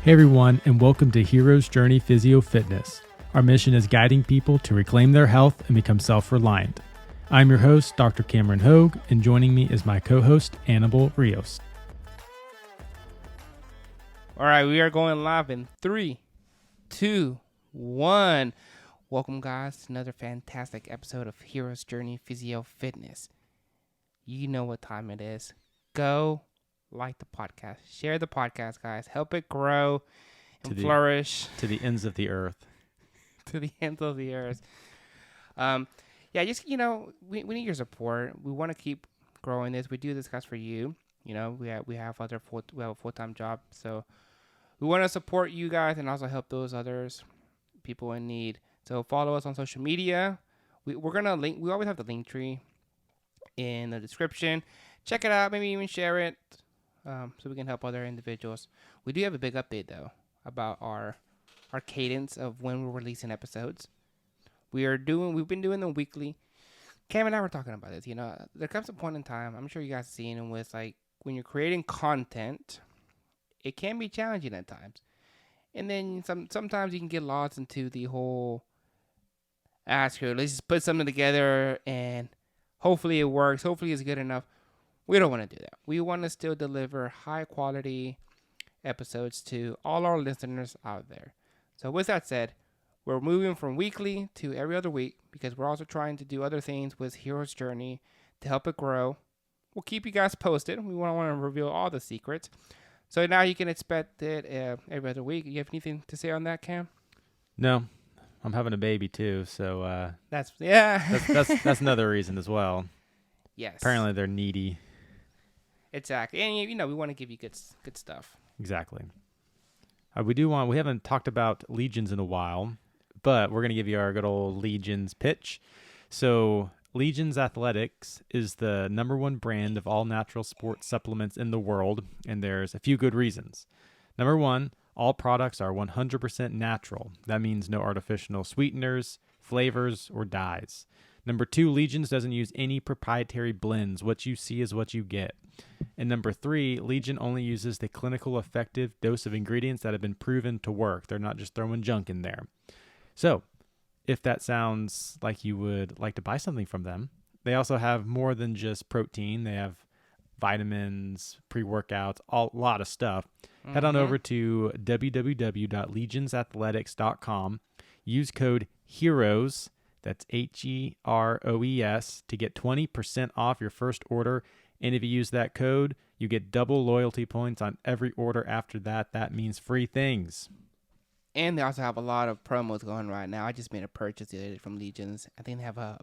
Hey everyone, and welcome to Hero's Journey Physio Fitness. Our mission is guiding people to reclaim their health and become self-reliant. I'm your host, Dr. Cameron Hogue, and joining me is my co-host, Annabelle Rios. All right, we are going live in 3, 2, 1. Welcome, guys, to another fantastic episode of Hero's Journey Physio Fitness. You know what time it is. Go like the podcast. Share the podcast, guys. Help it grow and flourish. To the ends of the earth. To the ends of the earth. We need your support. We want to keep growing this. We do this, guys, for you. You know, we have a full-time job, so we want to support you guys and also help those others, people in need. So follow us on social media. We're gonna link. We always have the link tree in the description. Check it out. Maybe even share it, so we can help other individuals. We do have a big update though about our cadence of when we're releasing episodes. We've been doing them weekly. Cam and I were talking about this. You know, there comes a point in time, I'm sure you guys have seen it, with like when you're creating content, it can be challenging at times. And then sometimes you can get lost into the whole let's just put something together and hopefully it works. Hopefully it's good enough. We don't want to do that. We want to still deliver high quality episodes to all our listeners out there. So with that said, we're moving from weekly to every other week because we're also trying to do other things with Hero's Journey to help it grow. We'll keep you guys posted. We don't want to reveal all the secrets. So now you can expect it every other week. You have anything to say on that, Cam? No, I'm having a baby too, so that's another reason as well. Yes. Apparently they're needy. Exactly, and you know we want to give you good stuff. Exactly. We haven't talked about Legions in a while, but we're going to give you our good old Legions pitch. So Legions Athletics is the #1 brand of all natural sports supplements in the world, and there's a few good reasons. Number one, all products are 100% natural. That means no artificial sweeteners, flavors, or dyes. Number two, Legions doesn't use any proprietary blends. What you see is what you get. And number three, Legion only uses the clinical effective dose of ingredients that have been proven to work. They're not just throwing junk in there. So if that sounds like you would like to buy something from them, they also have more than just protein. They have vitamins, pre-workouts, a lot of stuff. Mm-hmm. Head on over to www.legionsathletics.com. Use code HEROES, that's HEROES, to get 20% off your first order. And if you use that code, you get double loyalty points on every order after that. That means free things. And they also have a lot of promos going right now. I just made a purchase the other day from Legions. I think they have a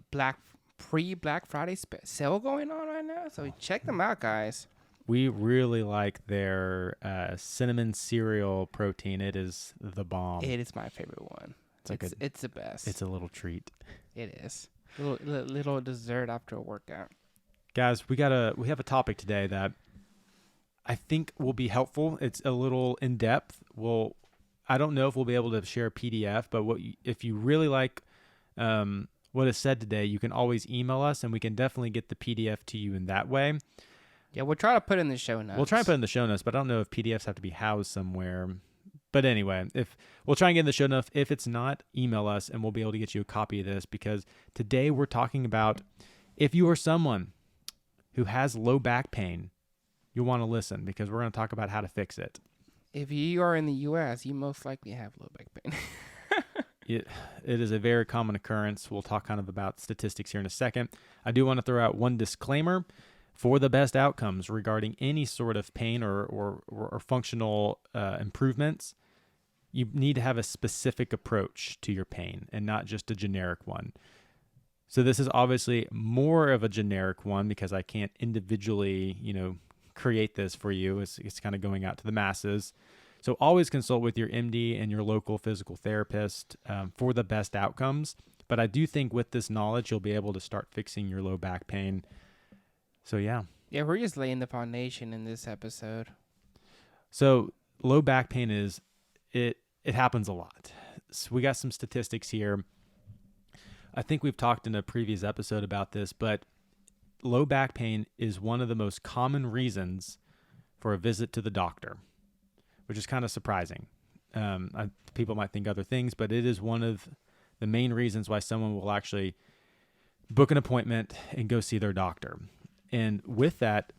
pre-Black Friday sale going on right now. So check them out, guys. We really like their cinnamon cereal protein. It is the bomb. It is my favorite one. It's the best. It's a little treat. It is. Little dessert after a workout. Guys, we have a topic today that I think will be helpful. It's a little in depth. I don't know if we'll be able to share a PDF, but if you really like what is said today, you can always email us, and we can definitely get the PDF to you in that way. Yeah, we'll try to put it in the show notes. We'll try to put it in the show notes, but I don't know if PDFs have to be housed somewhere. But anyway, if we'll try and get in the show notes. If it's not, email us, and we'll be able to get you a copy of this, because today we're talking about if you are someone who has low back pain, you'll want to listen, because we're going to talk about how to fix it. If you are in the U.S., you most likely have low back pain. It is a very common occurrence. We'll talk kind of about statistics here in a second. I do want to throw out one disclaimer. For the best outcomes regarding any sort of pain or functional improvements, you need to have a specific approach to your pain and not just a generic one. So this is obviously more of a generic one because I can't individually, create this for you. It's kind of going out to the masses. So always consult with your MD and your local physical therapist for the best outcomes. But I do think with this knowledge, you'll be able to start fixing your low back pain. So yeah. Yeah, we're just laying the foundation in this episode. So low back pain it happens a lot. So we got some statistics here. I think we've talked in a previous episode about this, but low back pain is one of the most common reasons for a visit to the doctor. which is kind of surprising. People might think other things, but it is one of the main reasons why someone will actually book an appointment and go see their doctor. And with that,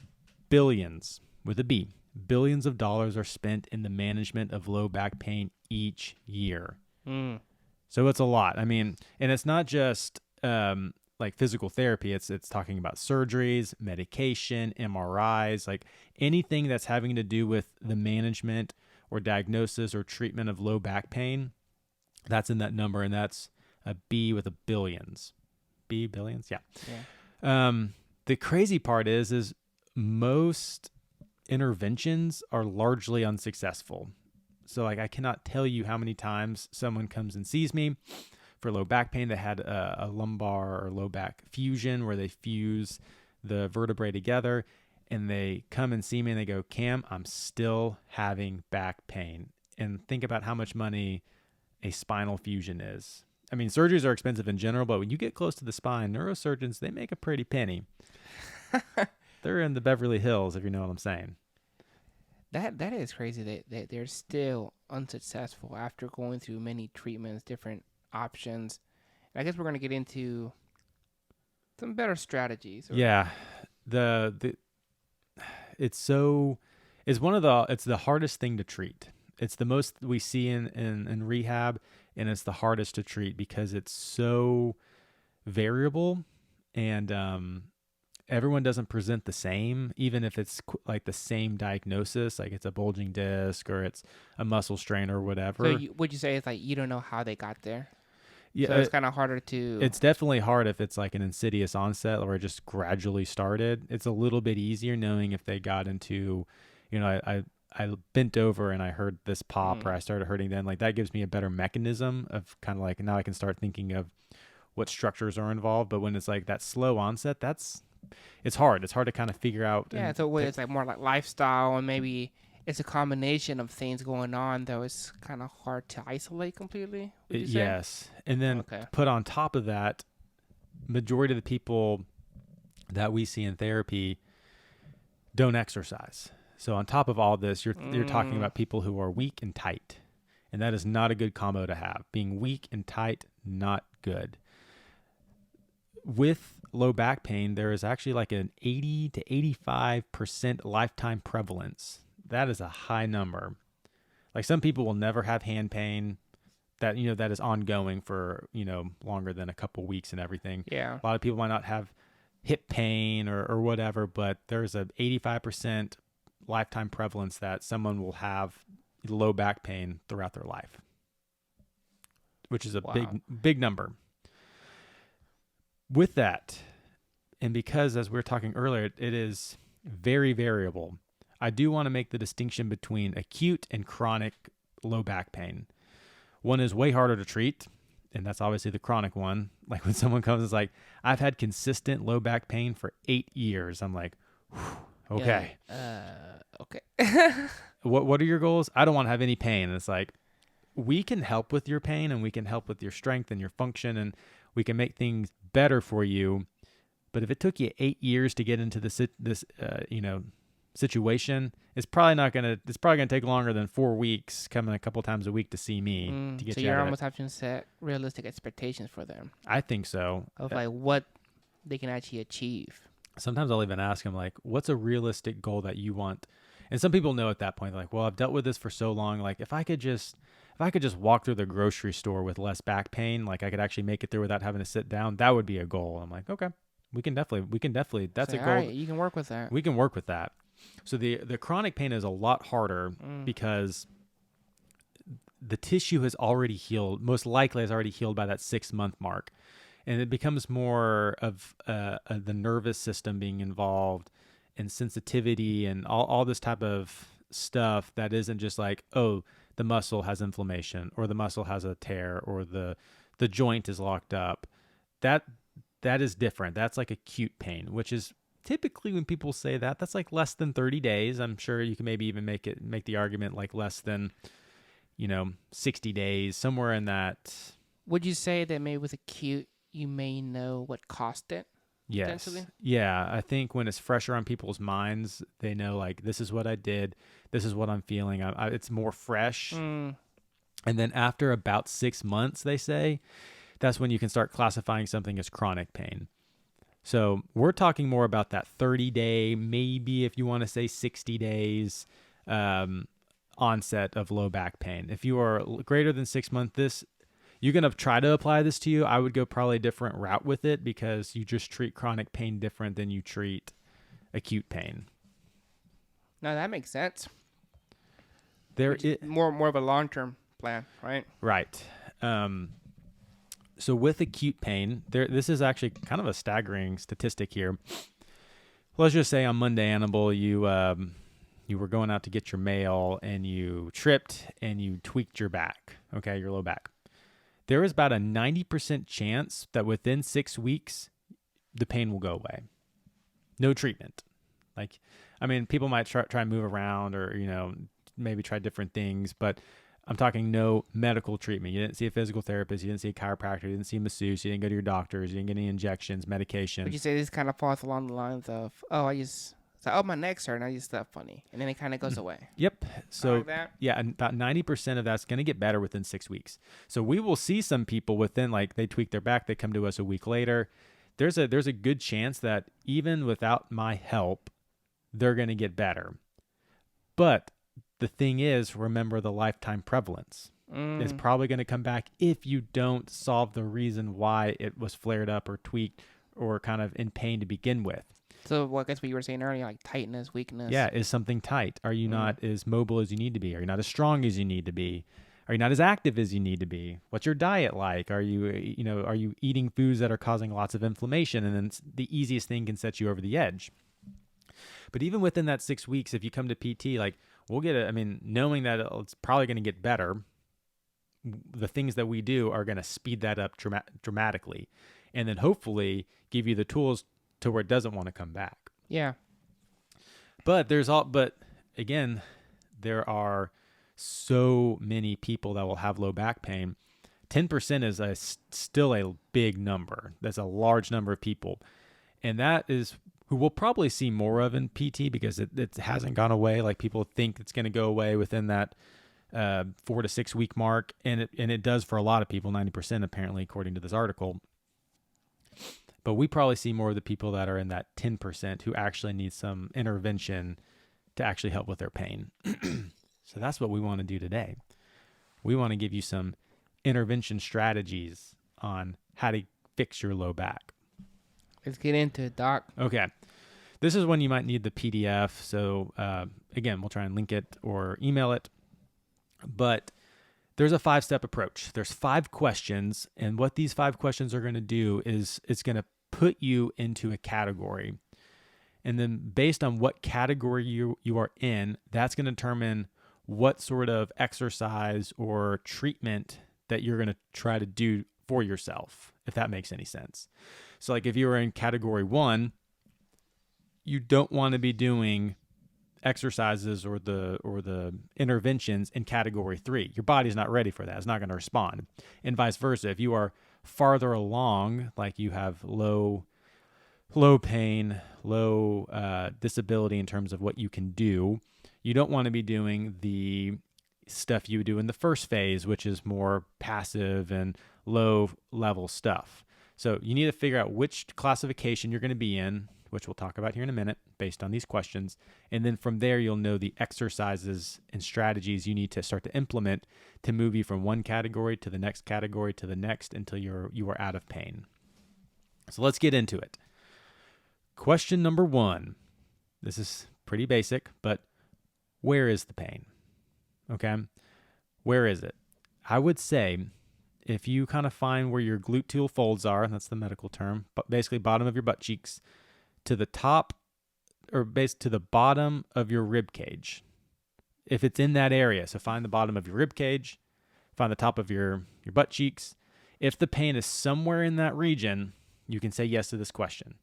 billions, with a B, billions of dollars are spent in the management of low back pain each year. So it's a lot. I mean, and it's not just like physical therapy. It's talking about surgeries, medication, MRIs, like anything that's having to do with the management or diagnosis or treatment of low back pain. That's in that number, and that's a B with a billions. B, billions? Yeah. The crazy part is most interventions are largely unsuccessful. So like I cannot tell you how many times someone comes and sees me for low back pain that had a lumbar or low back fusion where they fuse the vertebrae together, and they come and see me and they go, Cam, I'm still having back pain. And think about how much money a spinal fusion is. I mean, surgeries are expensive in general, but when you get close to the spine, neurosurgeons, they make a pretty penny. They're in the Beverly Hills, if you know what I'm saying. That is crazy that they're still unsuccessful after going through many treatments, different options. And I guess we're going to get into some better strategies. Yeah. It's the hardest thing to treat. It's the most we see in rehab, and it's the hardest to treat because it's so variable, and everyone doesn't present the same, even if it's like the same diagnosis, like it's a bulging disc or it's a muscle strain or whatever. So would you say it's like you don't know how they got there? Yeah, so it's kind of harder to... It's definitely hard if it's like an insidious onset or it just gradually started. It's a little bit easier knowing if they got into, I bent over and I heard this pop or I started hurting then. Like that gives me a better mechanism of kind of like now I can start thinking of what structures are involved. But when it's like that slow onset, it's hard. It's hard to kind of figure out. Yeah, so it's like more like lifestyle, and maybe it's a combination of things going on, though it's kind of hard to isolate completely. Yes. And then put on top of that, majority of the people that we see in therapy don't exercise. So on top of all this, you're talking about people who are weak and tight. And that is not a good combo to have. Being weak and tight, not good. With low back pain, there is actually like an 80 to 85% lifetime prevalence. That is a high number. Like some people will never have hand pain that is ongoing for, longer than a couple weeks and everything. Yeah. A lot of people might not have hip pain or whatever, but there's a 85% lifetime prevalence that someone will have low back pain throughout their life, which is a big number. With that, and because as we were talking earlier, it is very variable, I do want to make the distinction between acute and chronic low back pain. One is way harder to treat, and that's obviously the chronic one. Like when someone comes and is like, I've had consistent low back pain for 8 years. I'm like, okay. Okay. What are your goals? I don't want to have any pain. And it's like, we can help with your pain and we can help with your strength and your function, and we can make things better for you. But if it took you 8 years to get into this situation, it's probably gonna take longer than 4 weeks coming a couple times a week to see me to get so you. You're almost having to set realistic expectations for them. I think so. Of like what they can actually achieve. Sometimes I'll even ask them like, what's a realistic goal that you want? And some people know at that point, they're like, well, I've dealt with this for so long. Like if I could just walk through the grocery store with less back pain, like I could actually make it through without having to sit down, that would be a goal. I'm like, okay, we can definitely, that's a goal. Right, you can work with that. We can work with that. So the chronic pain is a lot harder because the tissue has already healed, most likely has already healed by that 6-month mark. And it becomes more of the nervous system being involved and sensitivity and all this type of stuff that isn't just like, oh, the muscle has inflammation or the muscle has a tear or the joint is locked up. That is different. That's like acute pain, which is typically when people say that, that's like less than 30 days. I'm sure you can maybe even make the argument like less than, 60 days, somewhere in that. Would you say that maybe with acute, you may know what caused it? Like, you may know, like, what caused it? Or maybe you don't know. I think Yes. potentially? Yeah. I think when it's fresher on people's minds, they know like, this is what I did. This is what I'm feeling. It's more fresh. Mm. And then after about 6 months, they say, that's when you can start classifying something as chronic pain. So we're talking more about that 30-day, maybe if you want to say 60 days onset of low back pain. If you are greater than 6 months, you're going to try to apply this to you. I would go probably a different route with it because you just treat chronic pain different than you treat acute pain. No, that makes sense. There is More of a long-term plan, right? right. So with acute pain, this is actually kind of a staggering statistic here. Let's just say on Monday, Annabelle, you were going out to get your mail and you tripped and you tweaked your back, okay, your low back. There is about a 90% chance that within 6 weeks, the pain will go away. No treatment. Like, I mean, people might try and move around or, maybe try different things, but I'm talking no medical treatment. You didn't see a physical therapist. You didn't see a chiropractor. You didn't see a masseuse. You didn't go to your doctors. You didn't get any injections, medication. Would you say this kind of falls along the lines of, my neck's hurt and I just felt funny. And then it kind of goes away. Yep. So, like that? yeah, and about 90% of that's going to get better within 6 weeks. So we will see some people within, like, they tweak their back. They come to us a week later. There's a good chance that even without my help, they're going to get better. But the thing is, remember the lifetime prevalence. It's probably going to come back if you don't solve the reason why it was flared up or tweaked or kind of in pain to begin with. So I guess what you were saying earlier, like tightness, weakness. Yeah, is something tight? Are you not as mobile as you need to be? Are you not as strong as you need to be? Are you not as active as you need to be? What's your diet like? Are you eating foods that are causing lots of inflammation? And then the easiest thing can set you over the edge. But even within that 6 weeks, if you come to PT, like we'll get knowing that it's probably going to get better, the things that we do are going to speed that up dramatically. And then hopefully give you the tools to where it doesn't want to come back. Yeah. But again, there are so many people that will have low back pain. 10% is still a big number. That's a large number of people. And that is who we'll probably see more of in PT because it hasn't gone away. Like people think it's going to go away within that 4 to 6 week mark. And it does for a lot of people, 90% apparently, according to this article. But we probably see more of the people that are in that 10% who actually need some intervention to actually help with their pain. So that's what we want to do today. We want to give you some intervention strategies on how to fix your low back. Let's get into it, Doc. Okay. This is when you might need the PDF. So again, we'll try and link it or email it. But there's a 5-step approach. There's 5 questions. And what these 5 questions are going to do is it's going to put you into a category. And then based on what category you are in, that's going to determine what sort of exercise or treatment that you're going to try to do for yourself, if that makes any sense. So like if you were in category 1, you don't want to be doing exercises or the interventions in category 3. Your body's not ready for that. It's not going to respond. And vice versa. If you are farther along, like you have low pain, low disability in terms of what you can do, you don't want to be doing the stuff you would do in the first phase, which is more passive and low level stuff. So you need to figure out which classification you're going to be in, which we'll talk about here in a minute based on these questions. And then from there, you'll know the exercises and strategies you need to start to implement to move you from one category to the next category to the next until you are out of pain. So let's get into it. Question number 1. This is pretty basic, but where is the pain? Okay. Where is it? I would say if you kind of find where your gluteal folds are, that's the medical term, but basically bottom of your butt cheeks, to the top or to the bottom of your rib cage. If it's in that area, so find the bottom of your rib cage, find the top of your butt cheeks. If the pain is somewhere in that region, you can say yes to this question.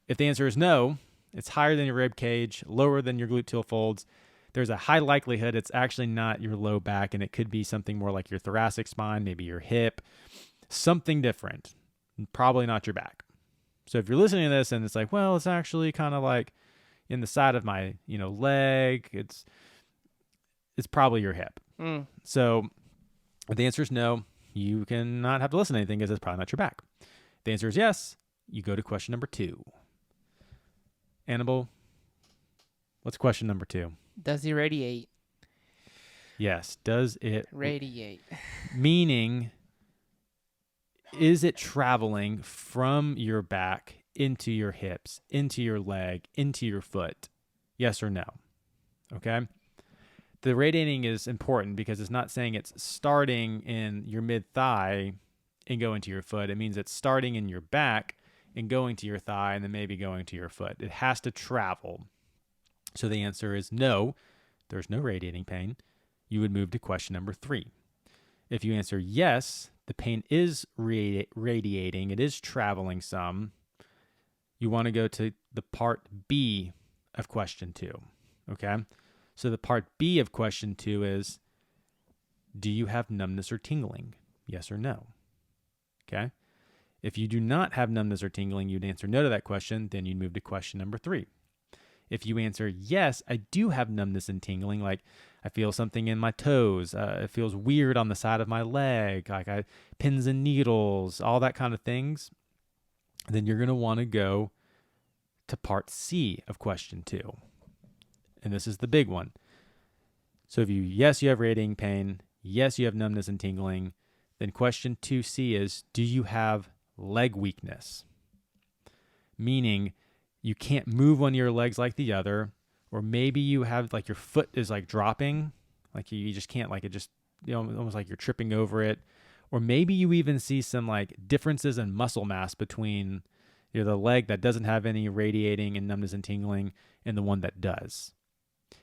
If the answer is no, it's higher than your rib cage, lower than your gluteal folds, there's a high likelihood it's actually not your low back, and it could be something more like your thoracic spine, maybe your hip, something different, probably not your back. So if you're listening to this and it's like, well, it's actually kind of like in the side of my, leg, it's probably your hip. So if the answer is no, you cannot have to listen to anything because it's probably not your back. If the answer is yes, you go to question number 2. Annabelle, what's question number 2? Does he radiate? Yes. Does it Radiate. Meaning, is it traveling from your back into your hips, into your leg, into your foot? Yes or no? Okay. The radiating is important because it's not saying it's starting in your mid-thigh and going to your foot. It means it's starting in your back and going to your thigh and then maybe going to your foot. It has to travel. So the answer is no, there's no radiating pain. You would move to question number 3. If you answer yes, the pain is radiating, it is traveling some, you want to go to the part B of question 2. Okay? So the part B of question 2 is, do you have numbness or tingling? Yes or no? Okay? If you do not have numbness or tingling, you'd answer no to that question, then you'd move to question number 3. If you answer yes, I do have numbness and tingling, like I feel something in my toes, it feels weird on the side of my leg, like pins and needles, all that kind of things, then you're going to want to go to part C of question 2. And this is the big one. So if yes, you have radiating pain, yes, you have numbness and tingling, then question 2C is, do you have leg weakness? Meaning you can't move one of your legs like the other, or maybe you have like your foot is like dropping, like you just can't, like it just, almost like you're tripping over it. Or maybe you even see some like differences in muscle mass between the leg that doesn't have any radiating and numbness and tingling and the one that does.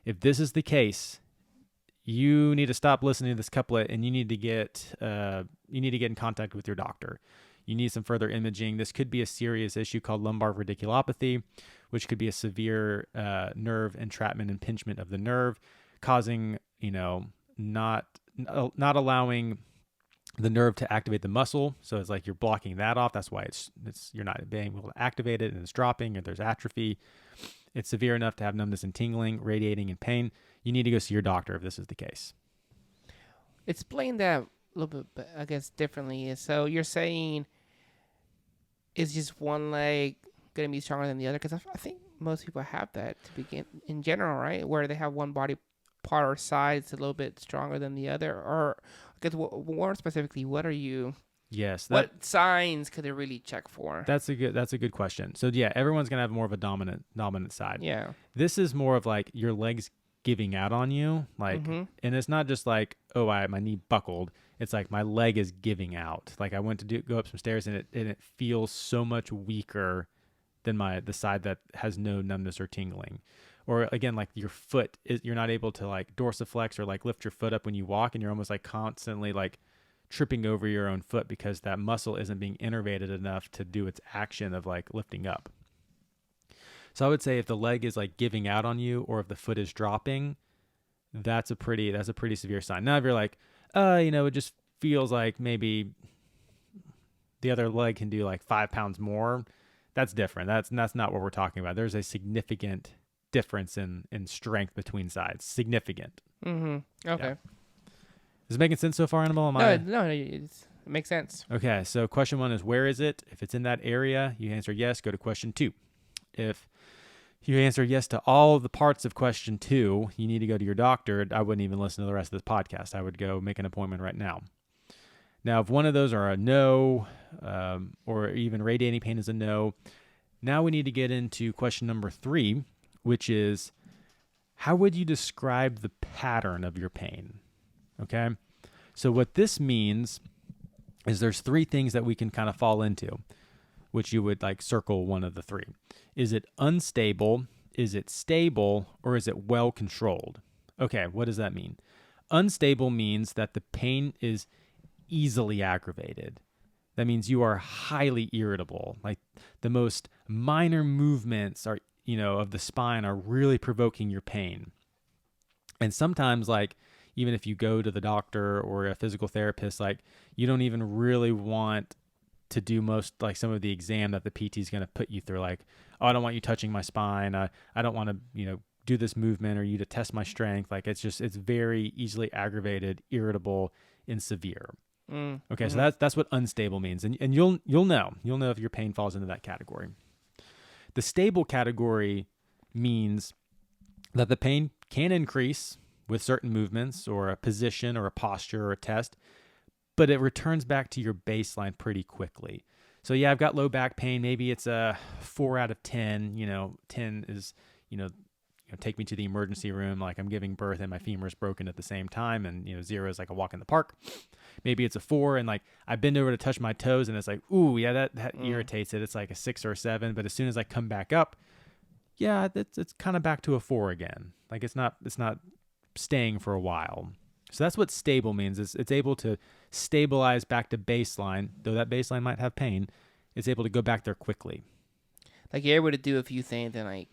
If this is the case, you need to stop listening to this couplet and you need to get in contact with your doctor. You need some further imaging. This could be a serious issue called lumbar radiculopathy, which could be a severe nerve entrapment, impingement of the nerve, causing, not allowing the nerve to activate the muscle. So it's like you're blocking that off. That's why it's you're not being able to activate it and it's dropping, or there's atrophy. It's severe enough to have numbness and tingling, radiating, and pain. You need to go see your doctor if this is the case. Explain that a little bit, I guess, differently. So you're saying, is just one leg going to be stronger than the other? Because I think most people have that to begin in general, right? Where they have one body part or side that's a little bit stronger than the other. Or I guess more specifically, what are you? Yes. What signs could they really check for? That's a good question. So yeah, everyone's gonna have more of a dominant side. Yeah. This is more of like your legs giving out on you, like, and it's not just like, oh, my knee buckled. It's like my leg is giving out. Like I went to go up some stairs and it feels so much weaker than the side that has no numbness or tingling. Or again, like your foot you're not able to like dorsiflex or like lift your foot up when you walk, and you're almost like constantly like tripping over your own foot because that muscle isn't being innervated enough to do its action of like lifting up. So I would say if the leg is like giving out on you, or if the foot is dropping, that's a pretty severe sign. Now if you're like, it just feels like maybe the other leg can do like 5 pounds more, that's different. That's not what we're talking about. There's a significant difference in strength between sides. Significant. Okay. Yeah. Is it making sense so far, Annabelle? No, it makes sense. Okay, so question 1 is, where is it? If it's in that area, you answer yes, go to question 2. If you answer yes to all the parts of question 2, you need to go to your doctor. I wouldn't even listen to the rest of this podcast. I would go make an appointment right now. Now, if one of those are a no, or even radiating pain is a no, now we need to get into question number 3, which is, how would you describe the pattern of your pain? Okay, so what this means is there's 3 things that we can kind of fall into, which you would like circle one of the 3. Is it unstable? Is it stable? Or is it well controlled? Okay, what does that mean? Unstable means that the pain is easily aggravated. That means you are highly irritable. Like the most minor movements are, of the spine are really provoking your pain. And sometimes, like, even if you go to the doctor or a physical therapist, like, you don't even really want to do most, like some of the exam that the PT is going to put you through. Like, oh, I don't want you touching my spine. I don't want to, do this movement or you to test my strength. Like it's very easily aggravated, irritable, and severe. Okay, so that's what unstable means, and you'll know if your pain falls into that category. The stable category means that the pain can increase with certain movements or a position or a posture or a test, but it returns back to your baseline pretty quickly. So yeah, I've got low back pain. Maybe it's a 4 out of 10. 10 is, take me to the emergency room like I'm giving birth and my femur is broken at the same time, and 0 is like a walk in the park. Maybe it's a 4 and like I bend over to touch my toes and it's like, ooh, yeah, that irritates it. It's like a 6 or a 7, but as soon as I come back up, yeah, it's kind of back to a 4 again. Like it's not staying for a while. So that's what stable means. It's able to stabilize back to baseline, though that baseline might have pain. It's able to go back there quickly. Like you're able to do a few things and like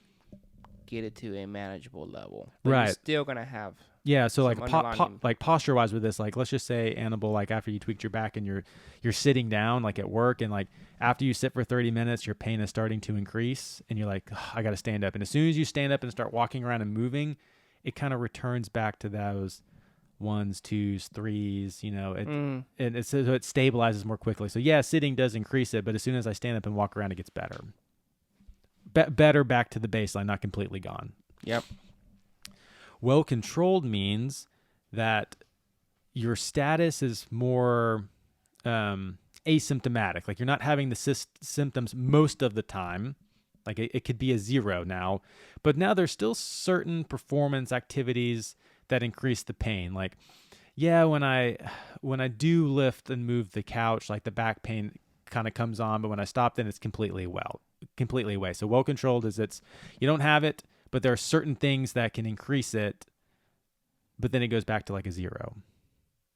get it to a manageable level. But right. You're still gonna have. Yeah. So like posture wise with this, like let's just say Annabelle, like after you tweaked your back and you're sitting down like at work, and like after you sit for 30 minutes, your pain is starting to increase, and you're like, I got to stand up. And as soon as you stand up and start walking around and moving, it kind of returns back to those 1s, 2s, 3s, and so it stabilizes more quickly. So yeah, sitting does increase it, but as soon as I stand up and walk around, it gets better. Better back to the baseline, not completely gone. Yep. Well controlled means that your status is more asymptomatic. Like you're not having the symptoms most of the time. Like it could be a 0 now, but now there's still certain performance activities that increase the pain. Like, yeah, when I do lift and move the couch, like the back pain kind of comes on, but when I stop, then it's completely away. So well controlled is you don't have it, but there are certain things that can increase it, but then it goes back to like a 0.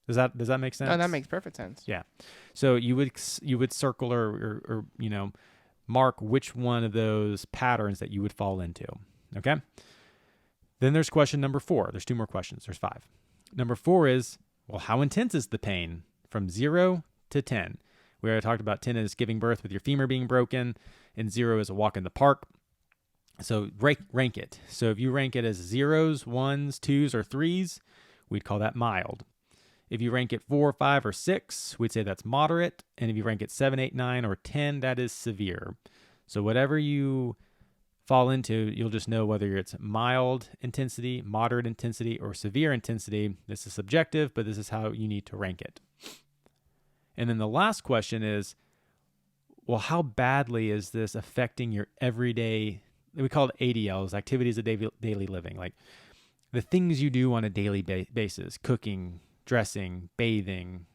Does that make sense? Oh, that makes perfect sense. Yeah. So you would circle or mark which one of those patterns that you would fall into. Okay. Then there's question number 4. There's 2 more questions. There's 5. Number 4 is, well, how intense is the pain from 0 to 10? We already talked about 10 is giving birth with your femur being broken, and 0 is a walk in the park. So rank it. So if you rank it as 0s, 1s, 2s, or 3s, we'd call that mild. If you rank it 4, 5, or 6, we'd say that's moderate. And if you rank it 7, 8, 9, or 10, that is severe. So whatever you fall into, you'll just know whether it's mild intensity, moderate intensity, or severe intensity. This is subjective, but this is how you need to rank it. And then the last question is, well, how badly is this affecting your everyday, we call it ADLs, activities of daily living, like the things you do on a daily basis, cooking, dressing, bathing,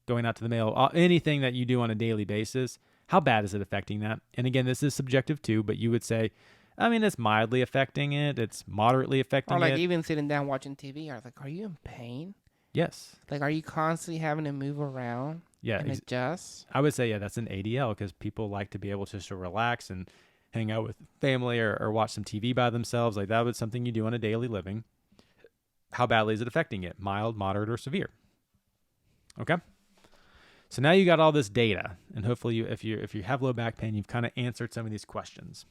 going out to the mail, anything that you do on a daily basis. How bad is it affecting that? And again, this is subjective too, but you would say, I mean, it's mildly affecting it. It's moderately affecting it. Or like even sitting down watching TV, I was like, are you in pain? Yes. Like, are you constantly having to move around and adjust? I would say, yeah, that's an ADL because people like to be able just to relax and hang out with family or watch some TV by themselves. Like that was something you do on a daily living. How badly is it affecting it? Mild, moderate, or severe? Okay. So now you got all this data, and hopefully if you have low back pain, you've kind of answered some of these questions.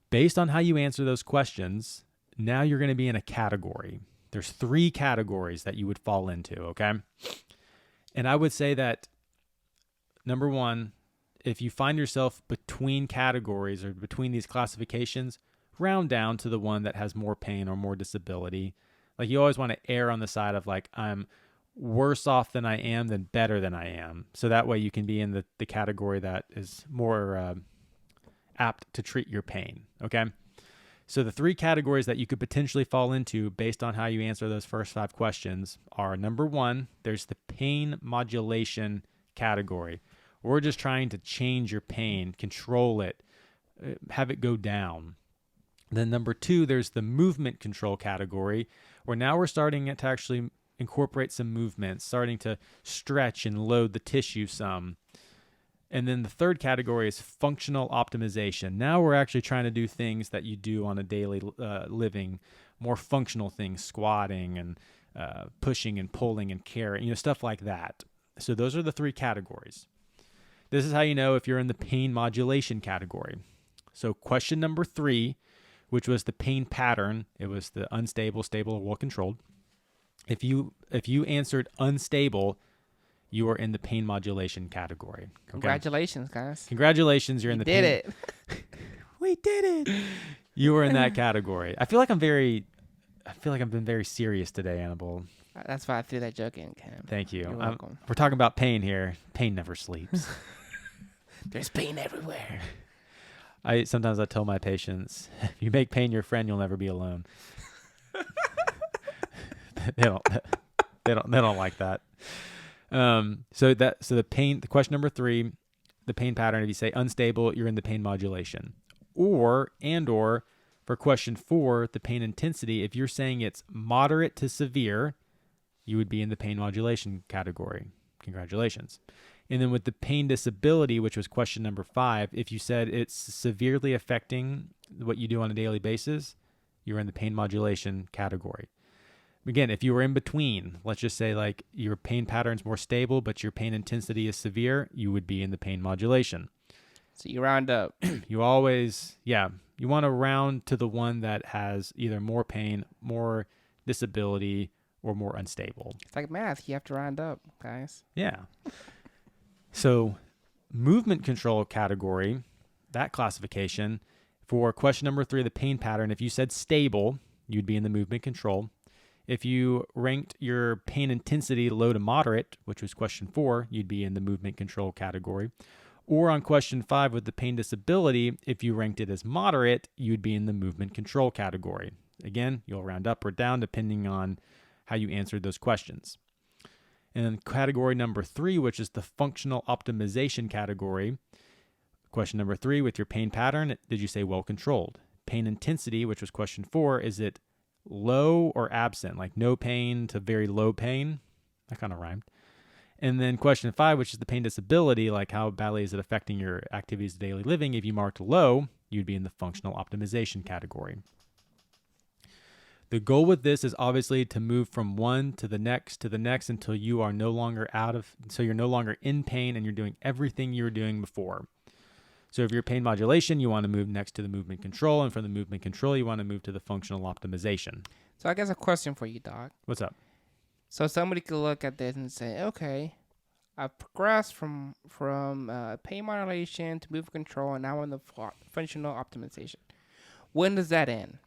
Based on how you answer those questions, now you're going to be in a category. There's 3 categories that you would fall into, okay? And I would say that, number 1, if you find yourself between categories or between these classifications, round down to the one that has more pain or more disability. Like you always want to err on the side of like, I'm worse off than I am than better than I am. So that way you can be in the category that is more apt to treat your pain, okay? So the 3 categories that you could potentially fall into based on how you answer those first 5 questions are, number 1, there's the pain modulation category. We're just trying to change your pain, control it, have it go down. Then number 2, there's the movement control category, where now we're starting to actually incorporate some movement, starting to stretch and load the tissue some. And then the 3rd category is functional optimization. Now we're actually trying to do things that you do on a daily living, more functional things, squatting and pushing and pulling and carrying, stuff like that. So those are the 3 categories. This is how you know if you're in the pain modulation category. So question number 3, which was the pain pattern, it was the unstable, stable, or well-controlled. If you answered unstable, you are in the pain modulation category. Okay? Congratulations, guys. Congratulations, you're in the pain. Did it. We did it. You were in that category. I feel like I've been very serious today, Annabelle. That's why I threw that joke in, Cam. Thank you. You're welcome. We're talking about pain here. Pain never sleeps. There's pain everywhere. Sometimes I tell my patients, if you make pain your friend, you'll never be alone. they don't like that. So the question number 3, the pain pattern, if you say unstable, you're in the pain modulation. Or for question 4, the pain intensity, if you're saying it's moderate to severe, you would be in the pain modulation category. Congratulations. And then with the pain disability, which was question number 5, if you said it's severely affecting what you do on a daily basis, you're in the pain modulation category. Again, if you were in between, let's just say like your pain pattern's more stable, but your pain intensity is severe, you would be in the pain modulation. So you round up. You always, you want to round to the one that has either more pain, more disability, or more unstable. It's like math. You have to round up, guys. Yeah. So movement control category, that classification, for question number 3, the pain pattern, if you said stable, you'd be in the movement control. If you ranked your pain intensity low to moderate, which was question 4, you'd be in the movement control category. Or on question 5 with the pain disability, if you ranked it as moderate, you'd be in the movement control category. Again, you'll round up or down depending on how you answered those questions. And then category number 3, which is the functional optimization category. Question number 3, with your pain pattern, did you say well controlled? Pain intensity, which was question 4, is it low or absent, like no pain to very low pain? That kind of rhymed. And then question 5, which is the pain disability, like how badly is it affecting your activities of daily living? If you marked low, you'd be in the functional optimization category. The goal with this is obviously to move from one to the next until you are no longer you're no longer in pain and you're doing everything you were doing before. So if you're pain modulation, you want to move next to the movement control, and from the movement control, you want to move to the functional optimization. So I guess a question for you, Doc. What's up? So somebody could look at this and say, okay, I've progressed from pain modulation to movement control, and now I'm in the functional optimization. When does that end?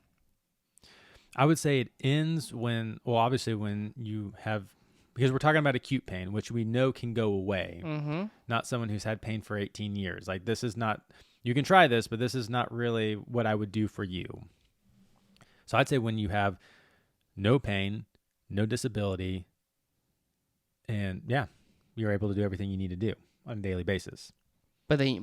I would say it ends when you have, because we're talking about acute pain, which we know can go away, not someone who's had pain for 18 years. Like this is not, you can try this, but this is not really what I would do for you. So I'd say when you have no pain, no disability, and you're able to do everything you need to do on a daily basis. But I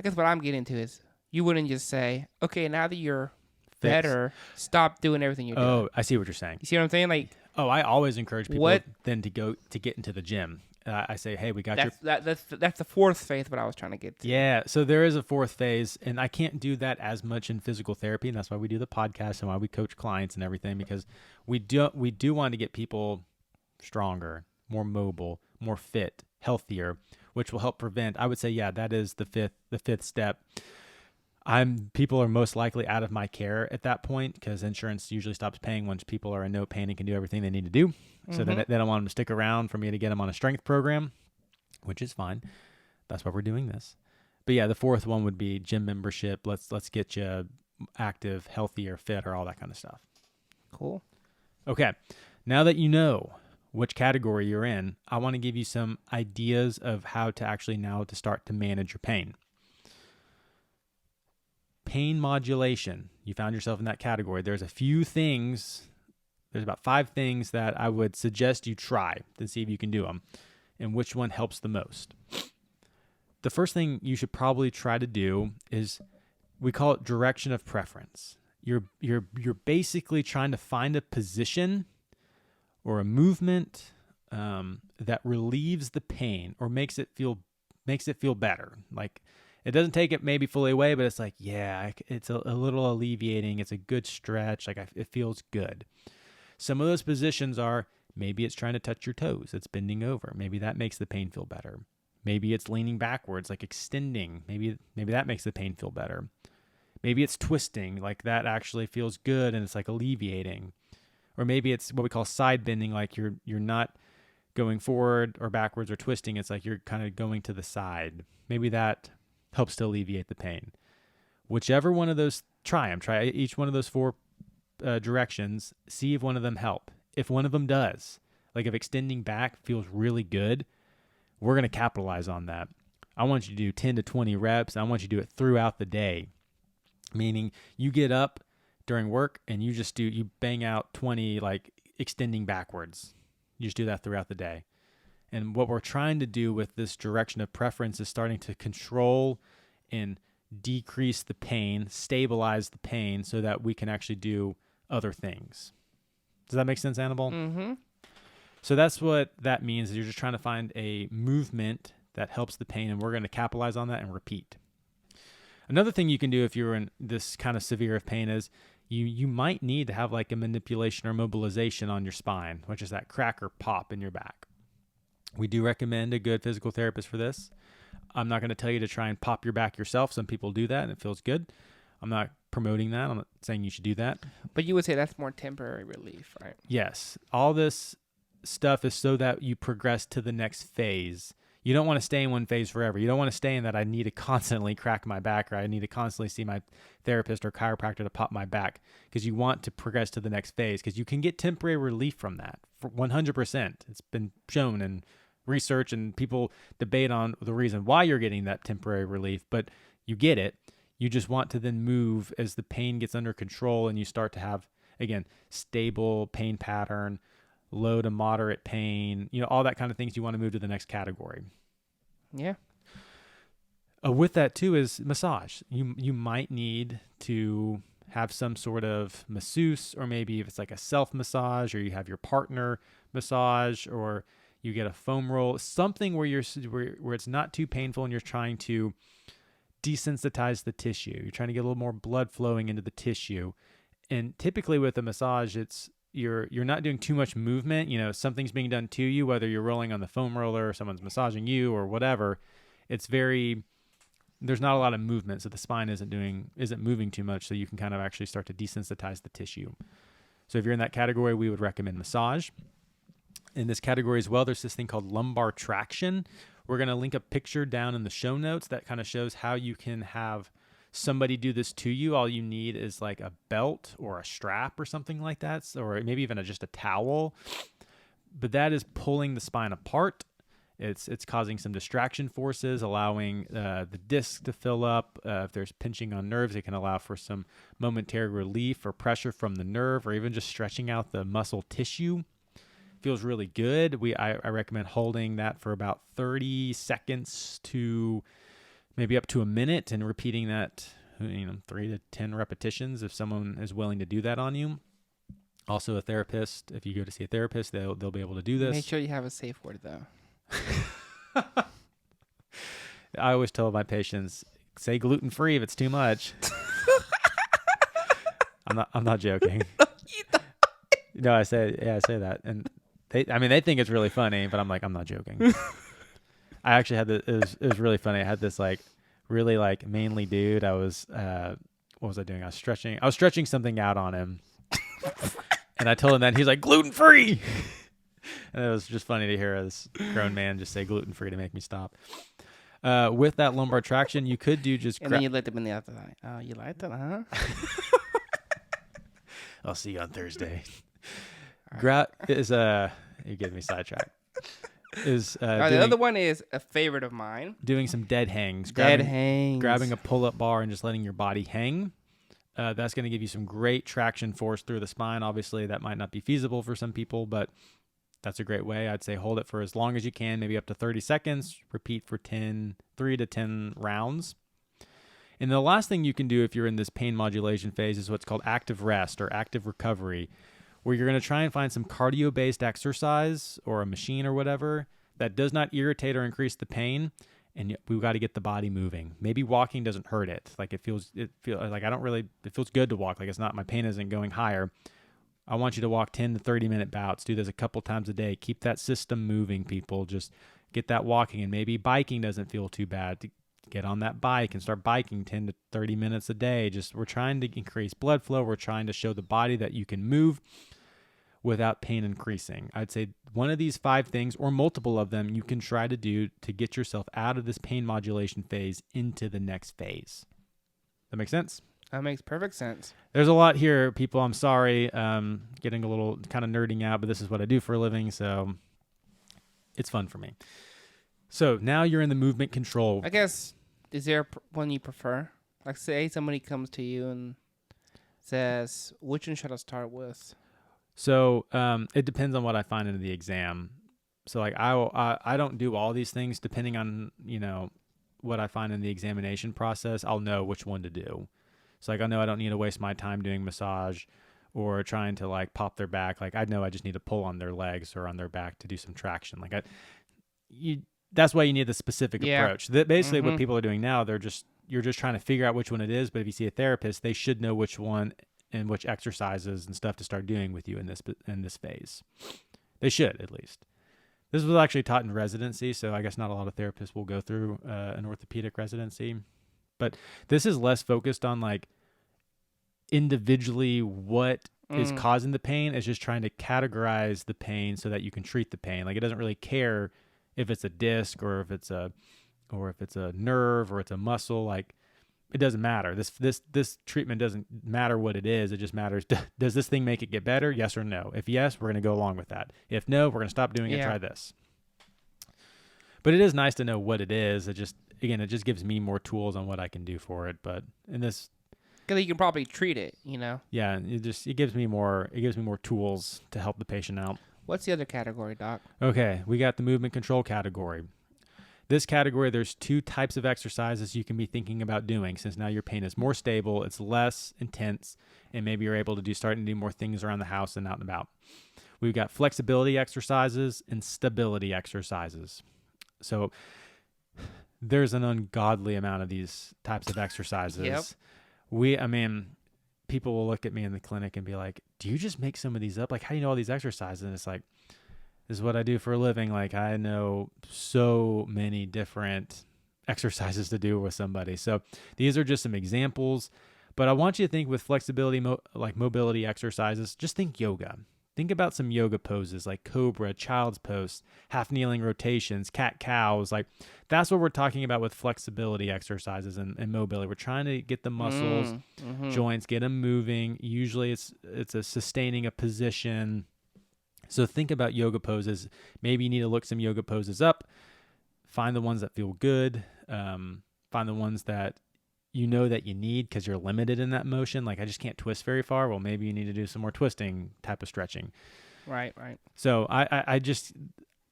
guess what I'm getting to is you wouldn't just say, okay, now that you're better, stop doing everything you're doing. Oh, I see what you're saying. You see what I'm saying? Like, I always encourage people then to get into the gym. I say, hey, we got that's the 4th phase. What I was trying to get to. Yeah, so there is a 4th phase, and I can't do that as much in physical therapy, and that's why we do the podcast and why we coach clients and everything, because we do want to get people stronger, more mobile, more fit, healthier, which will help prevent. I would say, that is the fifth step. People are most likely out of my care at that point because insurance usually stops paying once people are in no pain and can do everything they need to do. So they don't want them to stick around for me to get them on a strength program, which is fine. That's why we're doing this. But the 4th one would be gym membership. Let's get you active, healthier, fitter, all that kind of stuff. Cool. Okay. Now that you know which category you're in, I want to give you some ideas of how to actually now to start to manage your pain. Pain modulation. You found yourself in that category. There's about 5 things that I would suggest you try to see if you can do them and which one helps the most. The first thing you should probably try to do is, we call it direction of preference. You're basically trying to find a position or a movement that relieves the pain or makes it feel better. Like, it doesn't take it maybe fully away, but it's like, it's a little alleviating. It's a good stretch. Like, it feels good. Some of those positions are Maybe it's trying to touch your toes. It's bending over. Maybe that makes the pain feel better. Maybe it's leaning backwards, like extending. Maybe that makes the pain feel better. Maybe it's twisting, like that actually feels good and it's like alleviating. Or maybe it's what we call side bending, like you're not going forward or backwards or twisting. It's like you're kind of going to the side. Maybe that helps to alleviate the pain. Whichever one of those, try them. Try each one of those 4 directions. See if one of them help. If one of them does, like if extending back feels really good, we're going to capitalize on that. I want you to do 10 to 20 reps. I want you to do it throughout the day. Meaning you get up during work and you bang out 20 like extending backwards. You just do that throughout the day. And what we're trying to do with this direction of preference is starting to control and decrease the pain, stabilize the pain so that we can actually do other things. Does that make sense, Annabelle? Mm-hmm. So that's what that means, is you're just trying to find a movement that helps the pain, and we're going to capitalize on that and repeat. Another thing you can do if you're in this kind of severe of pain is you might need to have like a manipulation or mobilization on your spine, which is that crack or pop in your back. We do recommend a good physical therapist for this. I'm not going to tell you to try and pop your back yourself. Some people do that and it feels good. I'm not promoting that. I'm not saying you should do that. But you would say that's more temporary relief, right? Yes. All this stuff is so that you progress to the next phase. You don't want to stay in one phase forever. You don't want to stay in that I need to constantly crack my back or I need to constantly see my therapist or chiropractor to pop my back, because you want to progress to the next phase, because you can get temporary relief from that for 100%. It's been shown in research and people debate on the reason why you're getting that temporary relief, but you get it. You just want to then move as the pain gets under control and you start to have, again, stable pain pattern, low to moderate pain, all that kind of things. You want to move to the next category. Yeah. With that too is massage. You might need to have some sort of masseuse, or maybe if it's like a self massage, or you have your partner massage, or you get a foam roll, something where where it's not too painful and you're trying to desensitize the tissue. You're trying to get a little more blood flowing into the tissue. And typically with a massage, it's you're not doing too much movement. Something's being done to you, whether you're rolling on the foam roller or someone's massaging you or whatever. There's not a lot of movement, so the spine isn't moving too much, so you can kind of actually start to desensitize the tissue. So if you're in that category, we would recommend massage. In this category as well, there's this thing called lumbar traction. We're going to link a picture down in the show notes that kind of shows how you can have somebody do this to you. All you need is like a belt or a strap or something like that, or maybe even just a towel. But that is pulling the spine apart. It's causing some distraction forces, allowing the disc to fill up. If there's pinching on nerves, it can allow for some momentary relief or pressure from the nerve, or even just stretching out the muscle tissue. Feels really good. I recommend holding that for about 30 seconds to maybe up to a minute, and repeating that 3 to 10 repetitions if someone is willing to do that on you. Also, a therapist, if you go to see a therapist, they'll be able to do this. Make sure you have a safe word though. I always tell my patients, say gluten-free if it's too much. I'm not joking. No, I say that, and they think it's really funny, but I'm not joking. I actually had it was really funny. I had this really manly dude. I was what was I doing? I was stretching something out on him, and I told him that. He's like, gluten-free. And it was just funny to hear this grown man just say gluten-free to make me stop. With that lumbar traction, you could do just... And then you let them in the other eye. Oh, you like that, huh? I'll see you on Thursday. Right. You're getting me sidetracked. The other one is a favorite of mine. Doing some dead hangs. Grabbing a pull-up bar and just letting your body hang. That's going to give you some great traction force through the spine. Obviously, that might not be feasible for some people, but that's a great way. I'd say hold it for as long as you can, maybe up to 30 seconds. Repeat for 3 to 10 rounds. And the last thing you can do if you're in this pain modulation phase is what's called active rest or active recovery, where you're going to try and find some cardio-based exercise or a machine or whatever that does not irritate or increase the pain. And we've got to get the body moving. Maybe walking doesn't hurt it. It feels good to walk. My pain isn't going higher. I want you to walk 10 to 30-minute bouts. Do this a couple times a day. Keep that system moving, people. Just get that walking. And maybe biking doesn't feel too bad. To get on that bike and start biking 10 to 30 minutes a day. Just we're trying to increase blood flow. We're trying to show the body that you can move without pain increasing. I'd say one of these 5 things or multiple of them you can try to do to get yourself out of this pain modulation phase into the next phase. That make sense? That makes perfect sense. There's a lot here, people. I'm sorry. Getting a little kind of nerding out, but this is what I do for a living, so it's fun for me. So now you're in the movement control. I guess, is there one you prefer? Like, say somebody comes to you and says, which one should I start with? So it depends on what I find in the exam. So like I don't do all these things depending on, what I find in the examination process. I'll know which one to do. So like I know I don't need to waste my time doing massage or trying to like pop their back. Like I know I just need to pull on their legs or on their back to do some traction. Like that's why you need the specific approach. Basically what people are doing now, you're just trying to figure out which one it is. But if you see a therapist, they should know which one and which exercises and stuff to start doing with you in this phase. They should, at least. This was actually taught in residency, so I guess not a lot of therapists will go through an orthopedic residency. But this is less focused on like individually what is causing the pain. It's just trying to categorize the pain so that you can treat the pain. Like it doesn't really care if it's a disc or if it's a nerve or it's a muscle. Like it doesn't matter. This treatment doesn't matter what it is. It just matters, does this thing make it get better? Yes or no? If yes, we're going to go along with that. If no, we're going to stop doing it and try this. But it is nice to know what it is. It just gives me more tools on what I can do for it. But in this, because you can probably treat it, Yeah, it gives me more tools to help the patient out. What's the other category, Doc? Okay, we got the movement control category. This category, there's 2 types of exercises you can be thinking about doing, since now your pain is more stable, it's less intense, and maybe you're able to starting to do more things around the house and out and about. We've got flexibility exercises and stability exercises. So there's an ungodly amount of these types of exercises. Yep. People will look at me in the clinic and be like, do you just make some of these up? Like, how do you know all these exercises? And it's like, this is what I do for a living. Like I know so many different exercises to do with somebody. So these are just some examples, but I want you to think with flexibility, like mobility exercises, just think yoga. Think about some yoga poses like cobra, child's pose, half kneeling rotations, cat cows. Like that's what we're talking about with flexibility exercises and mobility. We're trying to get the muscles, joints, get them moving. Usually it's a sustaining a position. So think about yoga poses. Maybe you need to look some yoga poses up. Find the ones that feel good. Find the ones that you know that you need because you're limited in that motion. Like I just can't twist very far. Well, maybe you need to do some more twisting type of stretching. Right. So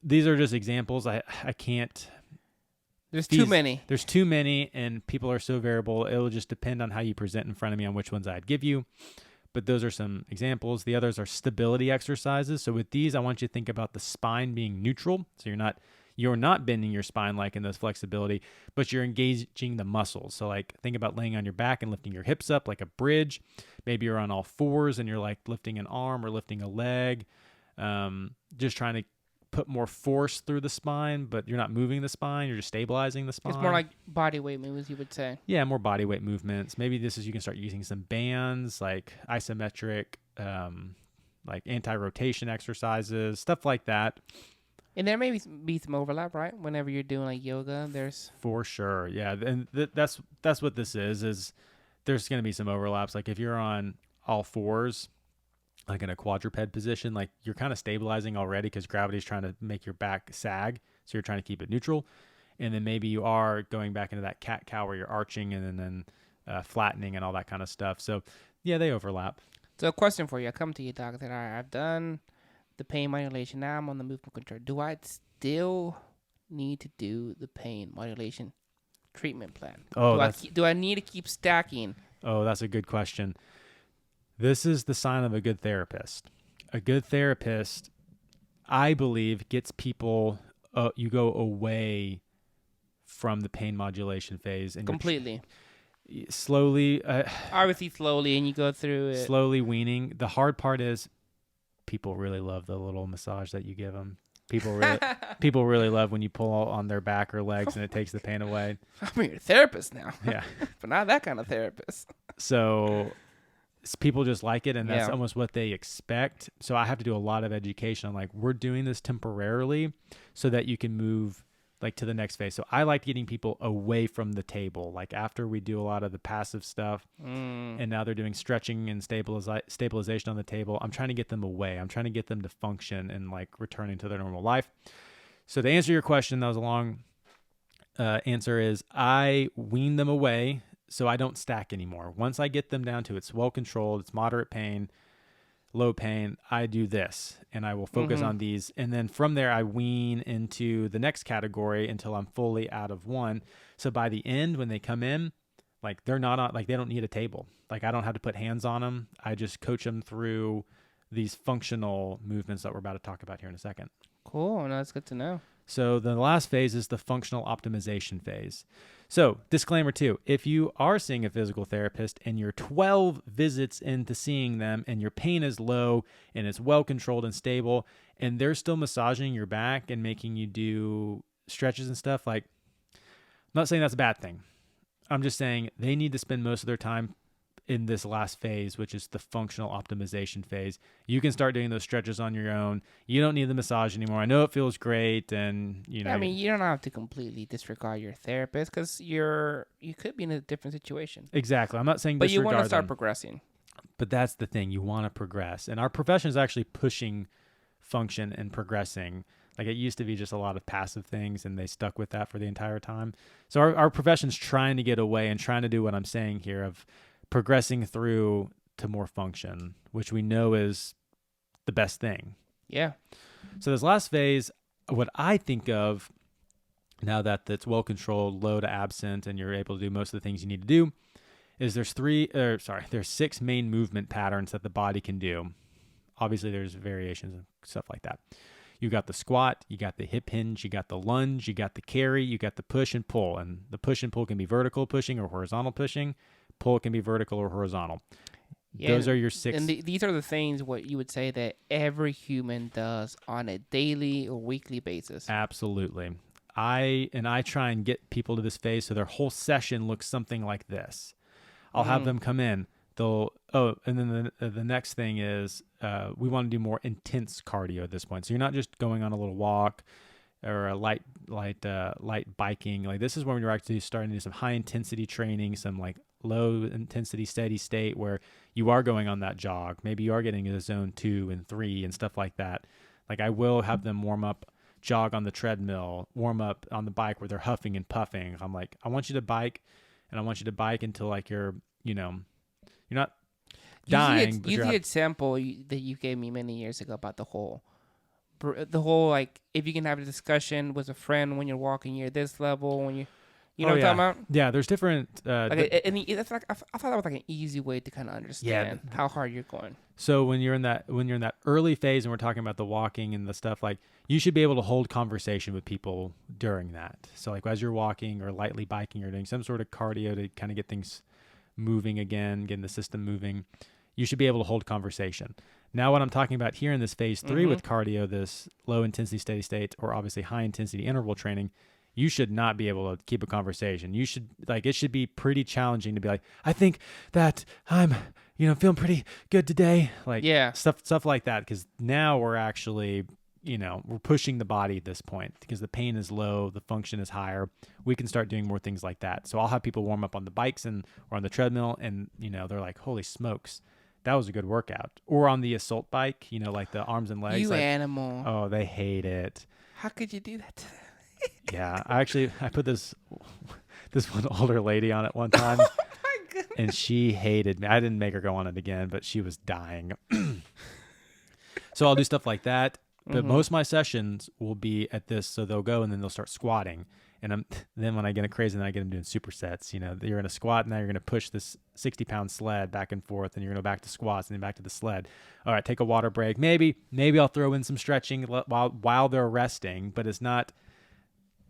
these are just examples. I can't. There's too many. There's too many, and people are so variable. It'll just depend on how you present in front of me on which ones I'd give you. But those are some examples. The others are stability exercises. So with these, I want you to think about the spine being neutral. So you're not bending your spine like in those flexibility, but you're engaging the muscles. So like think about laying on your back and lifting your hips up like a bridge. Maybe you're on all fours and you're like lifting an arm or lifting a leg. Just trying to put more force through the spine, but you're not moving the spine. You're just stabilizing the spine. It's more like body weight movements, you would say. Yeah, more body weight movements. Maybe you can start using some bands like isometric, like anti-rotation exercises, stuff like that. And there may be some overlap, right? Whenever you're doing like yoga, there's for sure, yeah. And that's what this is there's going to be some overlaps. Like if you're on all fours, like in a quadruped position, like you're kind of stabilizing already because gravity's trying to make your back sag. So you're trying to keep it neutral. And then maybe you are going back into that cat cow where you're arching and then flattening and all that kind of stuff. So yeah, they overlap. So a question for you. I come to you, Doc, that I've done the pain modulation. Now I'm on the movement control. Do I still need to do the pain modulation treatment plan? Do I need to keep stacking? Oh, that's a good question. This is the sign of a good therapist. A good therapist, I believe, gets people, you go away from the pain modulation phase. And completely. Slowly. Obviously slowly, and you go through it. Slowly weaning. The hard part is people really love the little massage that you give them. People really love when you pull on their back or legs and it takes the pain away. I'm your therapist now. Yeah. But not that kind of therapist. So people just like it, and that's Yeah. almost what they expect. So I have to do a lot of education on, like, we're doing this temporarily so that you can move like to the next phase. So I like getting people away from the table, like after we do a lot of the passive stuff and now they're doing stretching and stabilization on the table. I'm trying to get them away. I'm trying to get them to function and like returning to their normal life. So to answer your question, that was a long answer, is I wean them away so I don't stack anymore. Once I get them down to it's well controlled, it's moderate pain, low pain, I do this and I will focus on these. And then from there, I wean into the next category until I'm fully out of one. So by the end, when they come in, like they're not on, like they don't need a table. Like I don't have to put hands on them. I just coach them through these functional movements that we're about to talk about here in a second. Cool. No, that's good to know. So the last phase is the functional optimization phase. So disclaimer too, if you are seeing a physical therapist and you're 12 visits into seeing them and your pain is low and it's well controlled and stable and they're still massaging your back and making you do stretches and stuff, like, I'm not saying that's a bad thing. I'm just saying they need to spend most of their time in this last phase, which is the functional optimization phase. You can start doing those stretches on your own. You don't need the massage anymore. I know it feels great, and you know. I mean, you don't have to completely disregard your therapist because you could be in a different situation. Exactly. I'm not saying but you disregard want to start them, progressing. but that's the thing. You want to progress, and our profession is actually pushing function and progressing. Like it used to be just a lot of passive things, and they stuck with that for the entire time. So our profession's trying to get away and trying to do what I'm saying here of progressing through to more function, which we know is the best thing. Yeah. So this last phase, what I think of now that it's well controlled, low to absent, and you're able to do most of the things you need to do, is there's 6 main movement patterns that the body can do. Obviously, there's variations and stuff like that. You got the squat, you got the hip hinge, you got the lunge, you got the carry, you got the push and pull. And the push and pull can be vertical pushing or horizontal pushing. Pull can be vertical or horizontal. Yeah, those are your 6. And these are the things what you would say that every human does on a daily or weekly basis. Absolutely. I try and get people to this phase so their whole session looks something like this. I'll have them come in. And then the next thing is we want to do more intense cardio at this point. So you're not just going on a little walk or a light biking. Like this is when you're actually starting to do some high intensity training, some like low intensity steady state where you are going on that jog. Maybe you are getting into zone 2 and 3 and stuff like that. Like I will have them warm up, jog on the treadmill, warm up on the bike where they're huffing and puffing. I'm like, I want you to bike, and I want you to bike until like you're not dying. Use the example that you gave me many years ago about the whole like if you can have a discussion with a friend when you're walking, you're this level when you know what I'm talking about? Yeah, there's different. That's like I thought that was like an easy way to kind of understand how hard you're going. So when you're in that early phase and we're talking about the walking and the stuff, like you should be able to hold conversation with people during that. So like as you're walking or lightly biking or doing some sort of cardio to kind of get things moving again, getting the system moving, you should be able to hold conversation. Now what I'm talking about here in this phase 3 with cardio, this low intensity steady state or obviously high intensity interval training, you should not be able to keep a conversation. You should it should be pretty challenging to be like, I think that I'm, feeling pretty good today. Like stuff like that. Cause now we're actually, we're pushing the body at this point because the pain is low, the function is higher. We can start doing more things like that. So I'll have people warm up on the bikes or on the treadmill and, they're like, holy smokes, that was a good workout. Or on the assault bike, like the arms and legs. You animal. Oh, they hate it. How could you do that to them? Yeah, I put this one older lady on it one time, and she hated me. I didn't make her go on it again, but she was dying. So I'll do stuff like that, but most of my sessions will be at this. So they'll go and then they'll start squatting, and then when I get crazy, then I get them doing supersets. You're in a squat, and now you're going to push this 60-pound sled back and forth, and you're going to go back to squats, and then back to the sled. All right, take a water break. Maybe I'll throw in some stretching while they're resting, but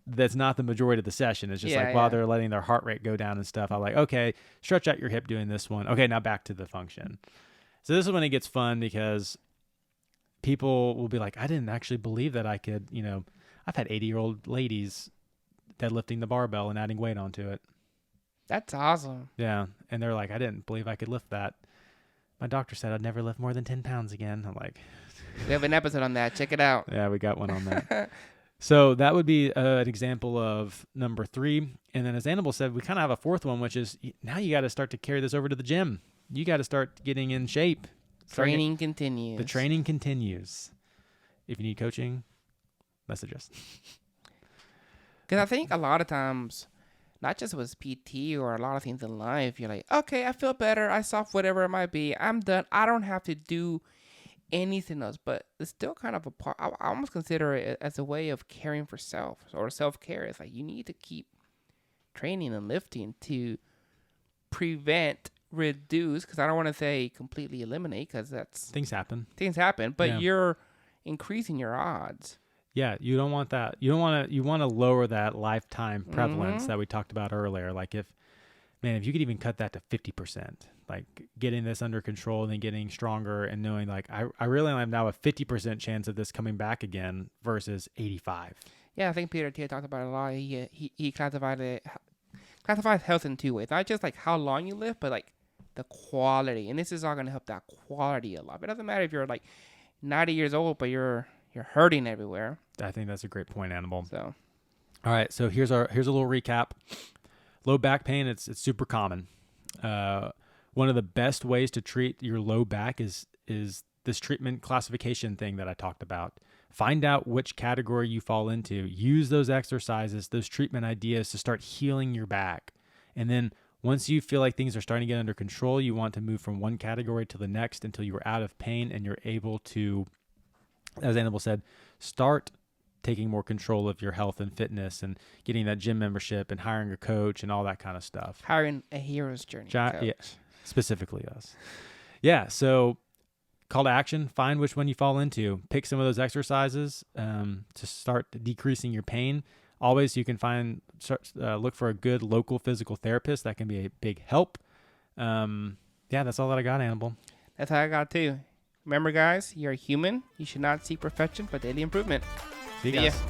that's not the majority of the session. It's just while they're letting their heart rate go down and stuff, I'm like, okay, stretch out your hip doing this one. Okay, now back to the function. So this is when it gets fun because people will be like, I didn't actually believe that I could, I've had 80-year-old ladies deadlifting the barbell and adding weight onto it. That's awesome. Yeah. And they're like, I didn't believe I could lift that. My doctor said I'd never lift more than 10 pounds again. I'm like, we have an episode on that. Check it out. Yeah, we got one on that. So that would be an example of number 3. And then as Annabelle said, we kind of have a fourth one, which is now you got to start to carry this over to the gym. You got to start getting in shape. Training continues. The training continues. If you need coaching, message us. Because I think a lot of times, not just with PT or a lot of things in life, you're like, okay, I feel better. I solved whatever it might be. I'm done. I don't have to do anything else. But it's still kind of a part. I almost consider it as a way of caring for self or self-care. It's like you need to keep training and lifting to prevent, reduce, because I don't want to say completely eliminate, because that's things happen, but you're increasing your odds. Yeah, you don't want that. You want to lower that lifetime prevalence that we talked about earlier. Like if you could even cut that to 50%, like getting this under control and then getting stronger and knowing like I really have now a 50% chance of this coming back again versus 85. Yeah, I think Peter Thiel talked about it a lot. He classifies health in 2 ways, not just like how long you live, but like the quality. And this is all going to help that quality a lot. It doesn't matter if you're like 90 years old, but you're hurting everywhere. I think that's a great point, Annabelle. So, all right. So here's a little recap. Low back pain. It's super common. One of the best ways to treat your low back is this treatment classification thing that I talked about. Find out which category you fall into. Use those exercises, those treatment ideas to start healing your back. And then once you feel like things are starting to get under control, you want to move from one category to the next until you're out of pain and you're able to, as Annabelle said, start taking more control of your health and fitness and getting that gym membership and hiring a coach and all that kind of stuff. Hiring a hero's journey coach. Yeah, specifically us. Yeah, so call to action, find which one you fall into. Pick some of those exercises to start decreasing your pain. Always you can look for a good local physical therapist. That can be a big help. Yeah, that's all that I got, Annabelle. That's all I got too. Remember, guys, you're human. You should not seek perfection, but daily improvement. See you guys.